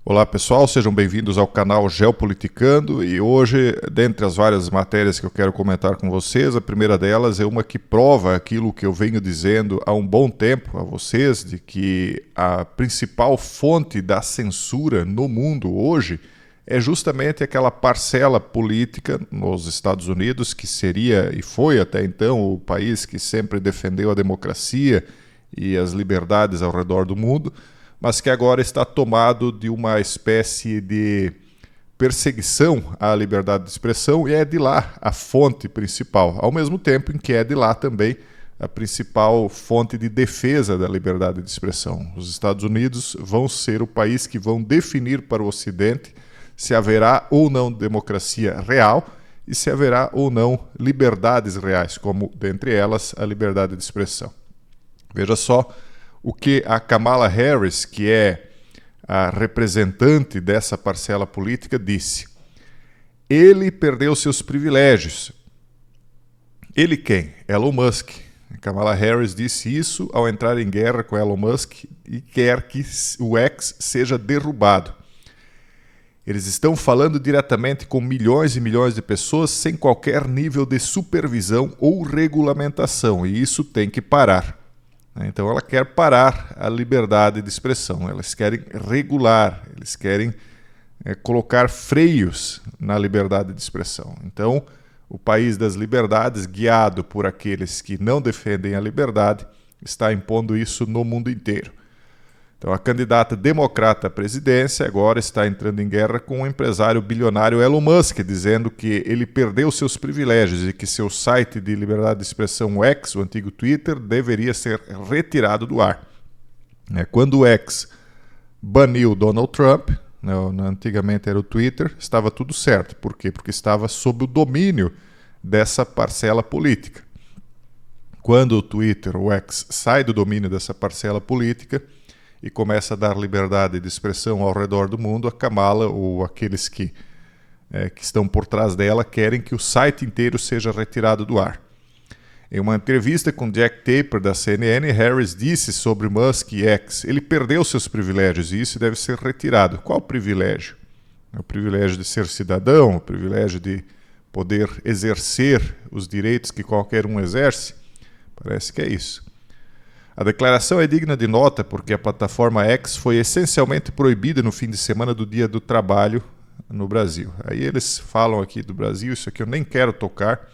Olá pessoal, sejam bem-vindos ao canal Geopoliticando e hoje, dentre as várias matérias que eu quero comentar com vocês, a primeira delas é uma que prova aquilo que eu venho dizendo há um bom tempo a vocês, de que a principal fonte da censura no mundo hoje é justamente aquela parcela política nos Estados Unidos, que seria e foi até então o país que sempre defendeu a democracia e as liberdades ao redor do mundo, mas que agora está tomado de uma espécie de perseguição à liberdade de expressão e é de lá a fonte principal, ao mesmo tempo em que é de lá também a principal fonte de defesa da liberdade de expressão. Os Estados Unidos vão ser o país que vão definir para o Ocidente se haverá ou não democracia real e se haverá ou não liberdades reais, como, dentre elas, a liberdade de expressão. Veja só o que a Kamala Harris, que é a representante dessa parcela política, disse. Ele perdeu seus privilégios. Ele quem? Elon Musk. A Kamala Harris disse isso ao entrar em guerra com Elon Musk e quer que o X seja derrubado. Eles estão falando diretamente com milhões e milhões de pessoas sem qualquer nível de supervisão ou regulamentação, e isso tem que parar. Então ela quer parar a liberdade de expressão, eles querem regular, eles querem colocar freios na liberdade de expressão. Então o país das liberdades, guiado por aqueles que não defendem a liberdade, está impondo isso no mundo inteiro. Então a candidata democrata à presidência agora está entrando em guerra com o empresário bilionário Elon Musk, dizendo que ele perdeu seus privilégios e que seu site de liberdade de expressão X, o antigo Twitter, deveria ser retirado do ar. Quando o X baniu Donald Trump, antigamente era o Twitter, estava tudo certo. Por quê? Porque estava sob o domínio dessa parcela política. Quando o Twitter, o X, sai do domínio dessa parcela política e começa a dar liberdade de expressão ao redor do mundo, a Kamala ou aqueles que estão por trás dela querem que o site inteiro seja retirado do ar. Em uma entrevista com Jack Tapper da CNN, Harris disse sobre Musk e X: ele perdeu seus privilégios e isso deve ser retirado. Qual privilégio? É o privilégio de ser cidadão, o privilégio de poder exercer os direitos que qualquer um exerce? Parece que é isso. A declaração é digna de nota porque a plataforma X foi essencialmente proibida no fim de semana do Dia do Trabalho no Brasil. Aí eles falam aqui do Brasil, isso aqui eu nem quero tocar,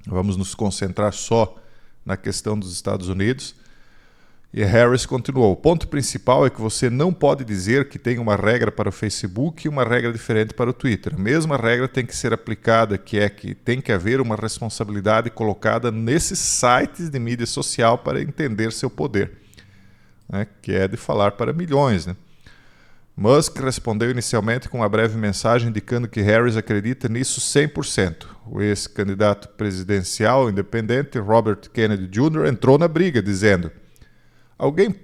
vamos nos concentrar só na questão dos Estados Unidos. E Harris continuou: o ponto principal é que você não pode dizer que tem uma regra para o Facebook e uma regra diferente para o Twitter. A mesma regra tem que ser aplicada, que é que tem que haver uma responsabilidade colocada nesses sites de mídia social para entender seu poder, que é de falar para milhões. Musk respondeu inicialmente com uma breve mensagem indicando que Harris acredita nisso 100%. O ex-candidato presidencial independente, Robert Kennedy Jr., entrou na briga, dizendo: alguém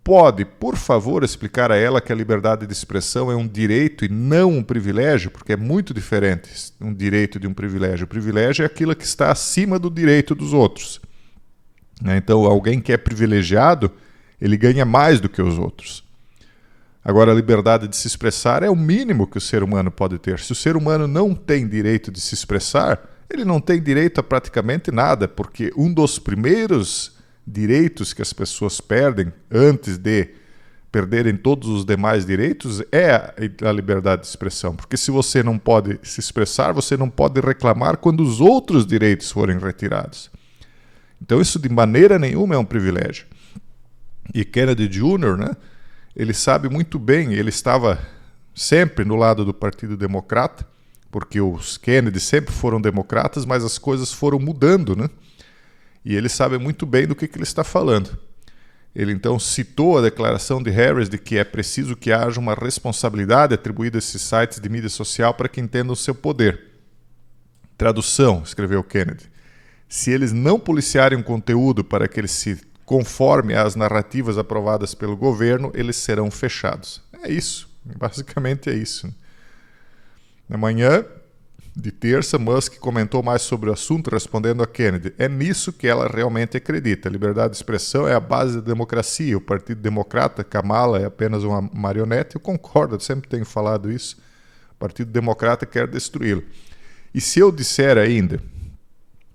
pode, por favor, explicar a ela que a liberdade de expressão é um direito e não um privilégio? Porque é muito diferente um direito de um privilégio. O privilégio é aquilo que está acima do direito dos outros. Então, alguém que é privilegiado, ele ganha mais do que os outros. Agora, a liberdade de se expressar é o mínimo que o ser humano pode ter. Se o ser humano não tem direito de se expressar, ele não tem direito a praticamente nada, porque um dos primeiros direitos que as pessoas perdem antes de perderem todos os demais direitos é a liberdade de expressão. Porque se você não pode se expressar, você não pode reclamar quando os outros direitos forem retirados. Então isso de maneira nenhuma é um privilégio. E Kennedy Jr., ele sabe muito bem, ele estava sempre no lado do Partido Democrata, porque os Kennedy sempre foram democratas, mas as coisas foram mudando, E ele sabe muito bem do que ele está falando. Ele então citou a declaração de Harris de que é preciso que haja uma responsabilidade atribuída a esses sites de mídia social para que entendam o seu poder. Tradução, escreveu Kennedy: se eles não policiarem o conteúdo para que ele se conforme às narrativas aprovadas pelo governo, eles serão fechados. É isso, basicamente é isso. Amanhã de terça, Musk comentou mais sobre o assunto, respondendo a Kennedy. É nisso que ela realmente acredita. A liberdade de expressão é a base da democracia. O Partido Democrata, Kamala, é apenas uma marionete. Eu concordo, eu sempre tenho falado isso. O Partido Democrata quer destruí-lo. E se eu disser ainda,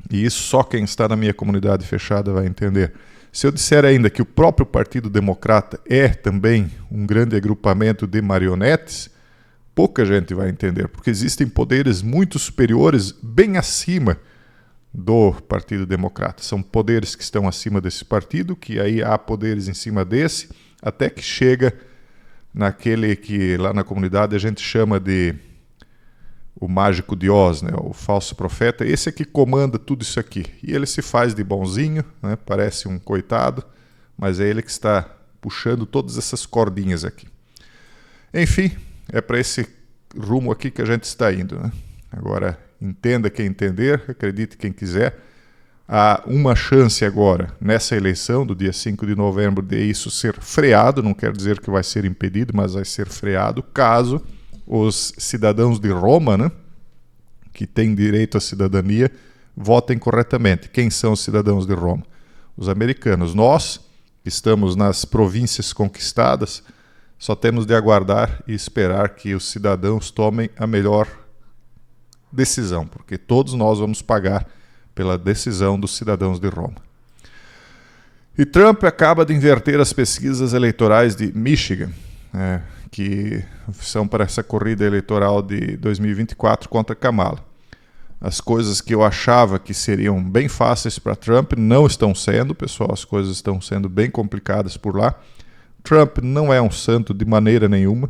e isso só quem está na minha comunidade fechada vai entender, se eu disser ainda que o próprio Partido Democrata é também um grande agrupamento de marionetes, pouca gente vai entender, porque existem poderes muito superiores bem acima do Partido Democrata. São poderes que estão acima desse partido, que aí há poderes em cima desse, até que chega naquele que lá na comunidade a gente chama de o mágico de Oz, né? O falso profeta. Esse é que comanda tudo isso aqui. E ele se faz de bonzinho, né? Parece um coitado, mas é ele que está puxando todas essas cordinhas aqui. Enfim, é para esse rumo aqui que a gente está indo, né? Agora, entenda quem entender, acredite quem quiser. Há uma chance agora, nessa eleição do dia 5 de novembro, de isso ser freado, não quer dizer que vai ser impedido, mas vai ser freado, caso os cidadãos de Roma, né, que têm direito à cidadania, votem corretamente. Quem são os cidadãos de Roma? Os americanos. Nós, que estamos nas províncias conquistadas, só temos de aguardar e esperar que os cidadãos tomem a melhor decisão, porque todos nós vamos pagar pela decisão dos cidadãos de Roma. E Trump acaba de inverter as pesquisas eleitorais de Michigan, que são para essa corrida eleitoral de 2024 contra Kamala. As coisas que eu achava que seriam bem fáceis para Trump não estão sendo, pessoal, as coisas estão sendo bem complicadas por lá. Trump não é um santo de maneira nenhuma,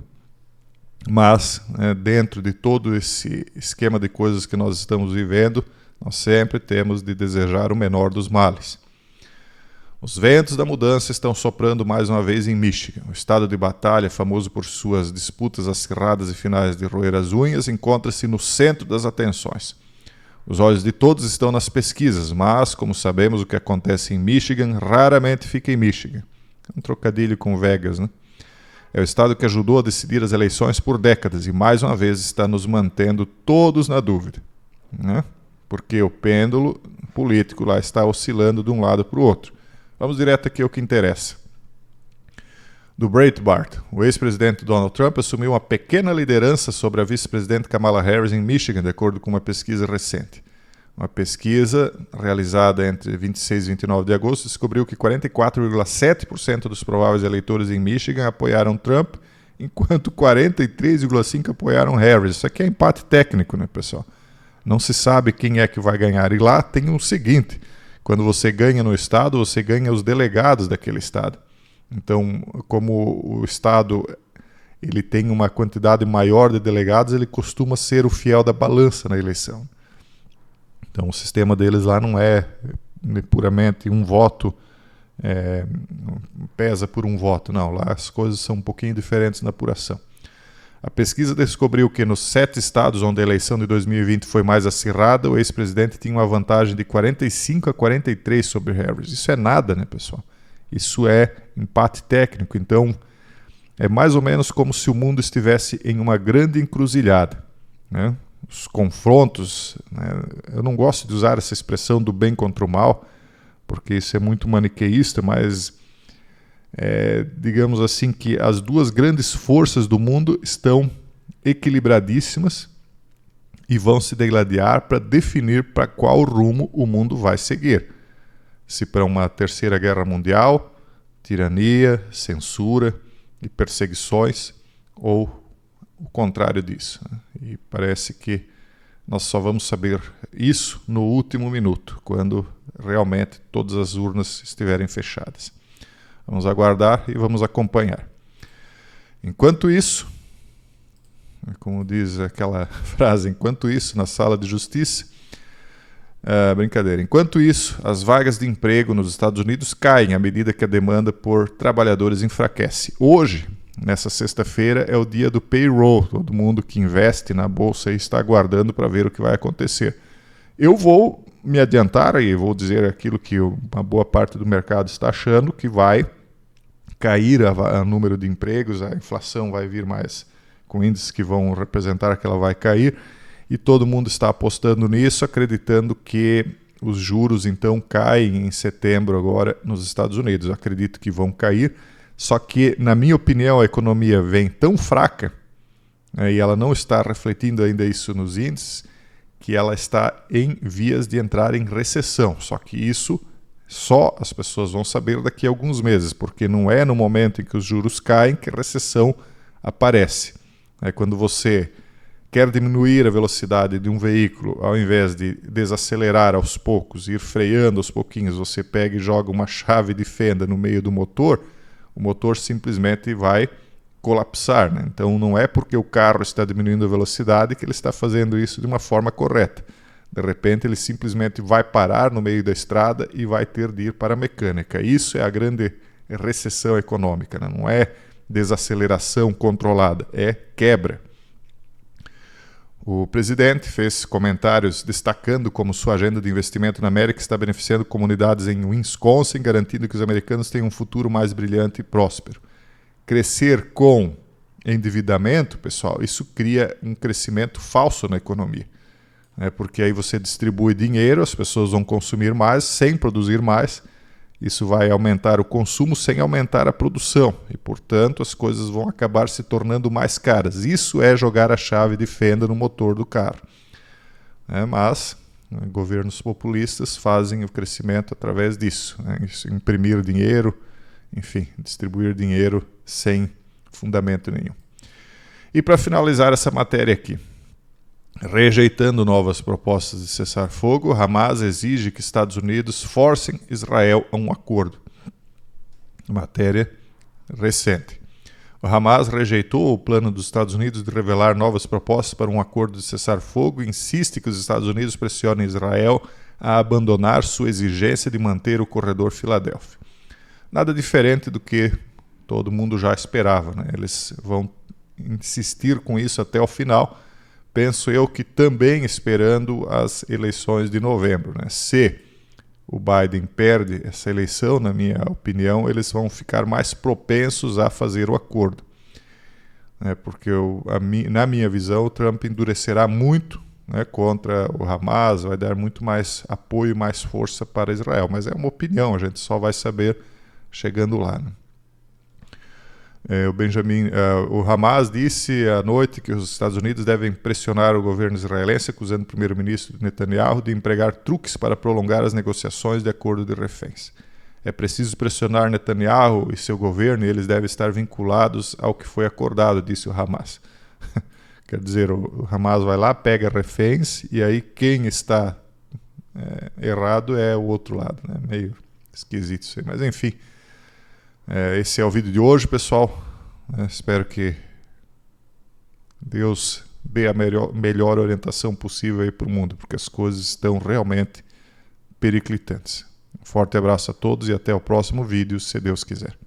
mas dentro de todo esse esquema de coisas que nós estamos vivendo, nós sempre temos de desejar o menor dos males. Os ventos da mudança estão soprando mais uma vez em Michigan. O estado de batalha, famoso por suas disputas acirradas e finais de roer as unhas, encontra-se no centro das atenções. Os olhos de todos estão nas pesquisas, mas, como sabemos, o que acontece em Michigan raramente fica em Michigan. Um trocadilho com Vegas, né? É o estado que ajudou a decidir as eleições por décadas e, mais uma vez, está nos mantendo todos na dúvida, né? Porque o pêndulo político lá está oscilando de um lado para o outro. Vamos direto aqui ao que interessa. Do Breitbart, o ex-presidente Donald Trump assumiu uma pequena liderança sobre a vice-presidente Kamala Harris em Michigan, de acordo com uma pesquisa recente. Uma pesquisa realizada entre 26 e 29 de agosto descobriu que 44,7% dos prováveis eleitores em Michigan apoiaram Trump, enquanto 43,5% apoiaram Harris. Isso aqui é empate técnico, né, pessoal? Não se sabe quem é que vai ganhar. E lá tem o seguinte: quando você ganha no estado, você ganha os delegados daquele estado. Então, como o estado ele tem uma quantidade maior de delegados, ele costuma ser o fiel da balança na eleição. Então, o sistema deles lá não é puramente um voto, pesa por um voto. Não, lá as coisas são um pouquinho diferentes na apuração. A pesquisa descobriu que nos 7 estados onde a eleição de 2020 foi mais acirrada, o ex-presidente tinha uma vantagem de 45-43 sobre Harris. Isso é nada, né, pessoal? Isso é empate técnico. Então, é mais ou menos como se o mundo estivesse em uma grande encruzilhada, né? Os confrontos, né? Eu não gosto de usar essa expressão do bem contra o mal, porque isso é muito maniqueísta, mas digamos assim que as duas grandes forças do mundo estão equilibradíssimas e vão se degladiar para definir para qual rumo o mundo vai seguir. Se para uma terceira guerra mundial, tirania, censura e perseguições, ou o contrário disso, né? E parece que nós só vamos saber isso no último minuto, quando realmente todas as urnas estiverem fechadas. Vamos aguardar e vamos acompanhar. Enquanto isso, como diz aquela frase, enquanto isso, na sala de justiça, brincadeira. Enquanto isso, as vagas de emprego nos Estados Unidos caem à medida que a demanda por trabalhadores enfraquece. Hoje, nessa sexta-feira, é o dia do payroll. Todo mundo que investe na bolsa está aguardando para ver o que vai acontecer. Eu vou me adiantar e vou dizer aquilo que uma boa parte do mercado está achando, que vai cair o número de empregos, a inflação vai vir mais com índices que vão representar que ela vai cair, e todo mundo está apostando nisso, acreditando que os juros então caem em setembro agora nos Estados Unidos. Eu acredito que vão cair, só que, na minha opinião, a economia vem tão fraca, e ela não está refletindo ainda isso nos índices, que ela está em vias de entrar em recessão. Só que isso só as pessoas vão saber daqui a alguns meses, porque não é no momento em que os juros caem que a recessão aparece. É quando você quer diminuir a velocidade de um veículo, ao invés de desacelerar aos poucos, ir freando aos pouquinhos, você pega e joga uma chave de fenda no meio do motor, o motor simplesmente vai colapsar, né? Então não é porque o carro está diminuindo a velocidade que ele está fazendo isso de uma forma correta. De repente ele simplesmente vai parar no meio da estrada e vai ter de ir para a mecânica. Isso é a grande recessão econômica, né? Não é desaceleração controlada, é quebra. O presidente fez comentários destacando como sua agenda de investimento na América está beneficiando comunidades em Wisconsin, garantindo que os americanos tenham um futuro mais brilhante e próspero. Crescer com endividamento, pessoal, isso cria um crescimento falso na economia. Porque aí você distribui dinheiro, as pessoas vão consumir mais sem produzir mais. Isso vai aumentar o consumo sem aumentar a produção. E, portanto, as coisas vão acabar se tornando mais caras. Isso é jogar a chave de fenda no motor do carro. Mas governos populistas fazem o crescimento através disso. Imprimir dinheiro, enfim, distribuir dinheiro sem fundamento nenhum. E para finalizar essa matéria aqui, rejeitando novas propostas de cessar-fogo, Hamas exige que Estados Unidos forcem Israel a um acordo. Matéria recente. O Hamas rejeitou o plano dos Estados Unidos de revelar novas propostas para um acordo de cessar-fogo e insiste que os Estados Unidos pressionem Israel a abandonar sua exigência de manter o corredor Filadélfia. Nada diferente do que todo mundo já esperava, né? Eles vão insistir com isso até o final. Penso eu que também esperando as eleições de novembro, né? Se o Biden perde essa eleição, na minha opinião, eles vão ficar mais propensos a fazer o acordo. Porque na minha visão, o Trump endurecerá muito, né, contra o Hamas, vai dar muito mais apoio e mais força para Israel. Mas é uma opinião, a gente só vai saber chegando lá, né? O Hamas disse à noite que os Estados Unidos devem pressionar o governo israelense, acusando o primeiro-ministro Netanyahu de empregar truques para prolongar as negociações de acordo de reféns. É preciso pressionar Netanyahu e seu governo e eles devem estar vinculados ao que foi acordado, disse o Hamas. Quer dizer, o Hamas vai lá, pega reféns e aí quem está errado é o outro lado, né? Meio esquisito isso aí, mas enfim. Esse é o vídeo de hoje, pessoal. Espero que Deus dê a melhor orientação possível para o mundo, porque as coisas estão realmente periclitantes. Um forte abraço a todos e até o próximo vídeo, se Deus quiser.